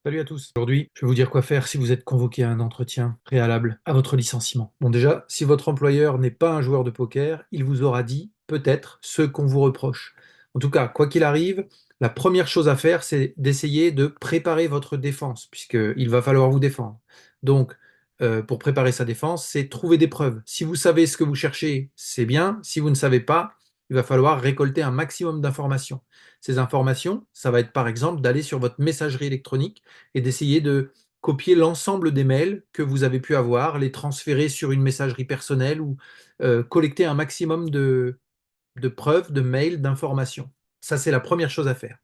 Salut à tous. Aujourd'hui, je vais vous dire quoi faire si vous êtes convoqué à un entretien préalable à votre licenciement. Bon, déjà, si votre employeur n'est pas un joueur de poker, il vous aura dit peut-être ce qu'on vous reproche. En tout cas, quoi qu'il arrive, la première chose à faire, c'est d'essayer de préparer votre défense, puisqu'il va falloir vous défendre. Donc, pour préparer sa défense, c'est trouver des preuves. Si vous savez ce que vous cherchez, c'est bien. Si vous ne savez pas, il va falloir récolter un maximum d'informations. Ces informations, ça va être par exemple d'aller sur votre messagerie électronique et d'essayer de copier l'ensemble des mails que vous avez pu avoir, les transférer sur une messagerie personnelle ou collecter un maximum de preuves, de mails, d'informations. Ça, c'est la première chose à faire.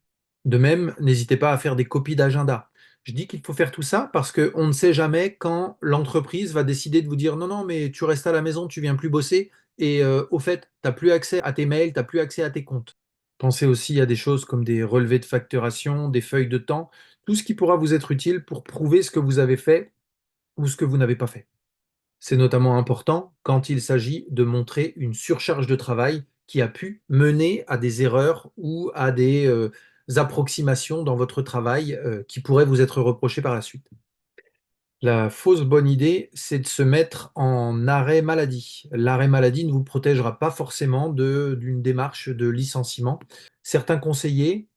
De même, n'hésitez pas à faire des copies d'agenda. Je dis qu'il faut faire tout ça parce qu'on ne sait jamais quand l'entreprise va décider de vous dire non, non, mais tu restes à la maison, tu viens plus bosser et au fait, tu n'as plus accès à tes mails, tu n'as plus accès à tes comptes. Pensez aussi à des choses comme des relevés de facturation, des feuilles de temps, tout ce qui pourra vous être utile pour prouver ce que vous avez fait ou ce que vous n'avez pas fait. C'est notamment important quand il s'agit de montrer une surcharge de travail qui a pu mener à des erreurs ou à des approximations dans votre travail qui pourraient vous être reprochées par la suite. La fausse bonne idée, c'est de se mettre en arrêt maladie. L'arrêt maladie ne vous protégera pas forcément d'une démarche de licenciement. Certains conseillers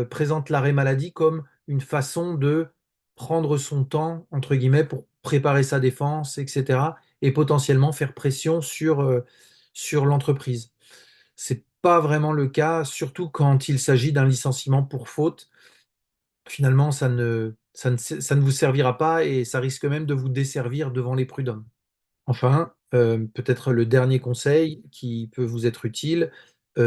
présente l'arrêt maladie comme une façon de prendre son temps, entre guillemets, pour préparer sa défense, etc., et potentiellement faire pression sur l'entreprise. C'est pas vraiment le cas, surtout quand il s'agit d'un licenciement pour faute. Finalement, ça ne vous servira pas et ça risque même de vous desservir devant les prud'hommes. Enfin, peut-être le dernier conseil qui peut vous être utile,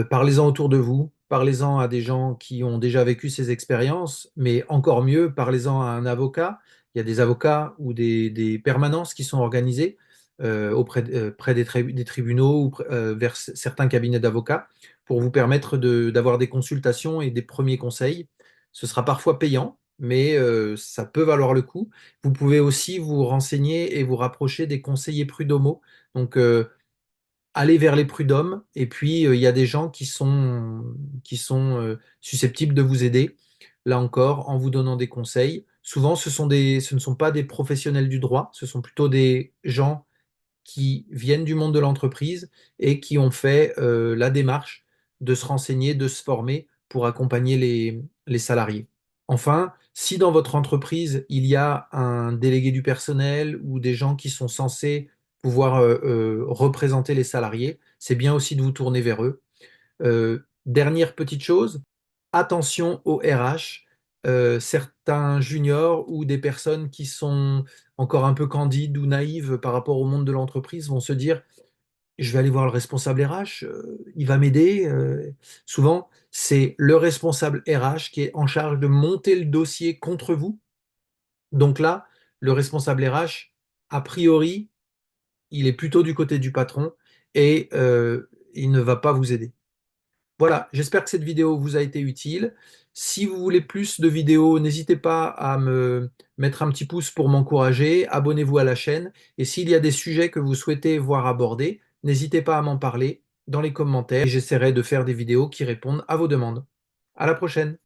parlez-en autour de vous, parlez-en à des gens qui ont déjà vécu ces expériences, mais encore mieux, parlez-en à un avocat. Il y a des avocats ou des permanences qui sont organisées près des tribunaux ou vers certains cabinets d'avocats pour vous permettre d'avoir des consultations et des premiers conseils. Ce sera parfois payant, mais ça peut valoir le coup. Vous pouvez aussi vous renseigner et vous rapprocher des conseillers prud'homaux. Donc, allez vers les prud'hommes. Et puis, il y a des gens qui sont susceptibles de vous aider, là encore, en vous donnant des conseils. Souvent, ce ne sont pas des professionnels du droit, ce sont plutôt des gens qui viennent du monde de l'entreprise et qui ont fait la démarche de se renseigner, de se former pour accompagner les salariés. Enfin, si dans votre entreprise, il y a un délégué du personnel ou des gens qui sont censés pouvoir représenter les salariés, c'est bien aussi de vous tourner vers eux. Dernière petite chose, attention aux RH. Certains juniors ou des personnes qui sont encore un peu candides ou naïves par rapport au monde de l'entreprise vont se dire, je vais aller voir le responsable RH, il va m'aider. Souvent, c'est le responsable RH qui est en charge de monter le dossier contre vous. Donc là, le responsable RH, a priori, il est plutôt du côté du patron et il ne va pas vous aider. Voilà, j'espère que cette vidéo vous a été utile. Si vous voulez plus de vidéos, n'hésitez pas à me mettre un petit pouce pour m'encourager, abonnez-vous à la chaîne et s'il y a des sujets que vous souhaitez voir abordés, n'hésitez pas à m'en parler dans les commentaires et j'essaierai de faire des vidéos qui répondent à vos demandes. À la prochaine!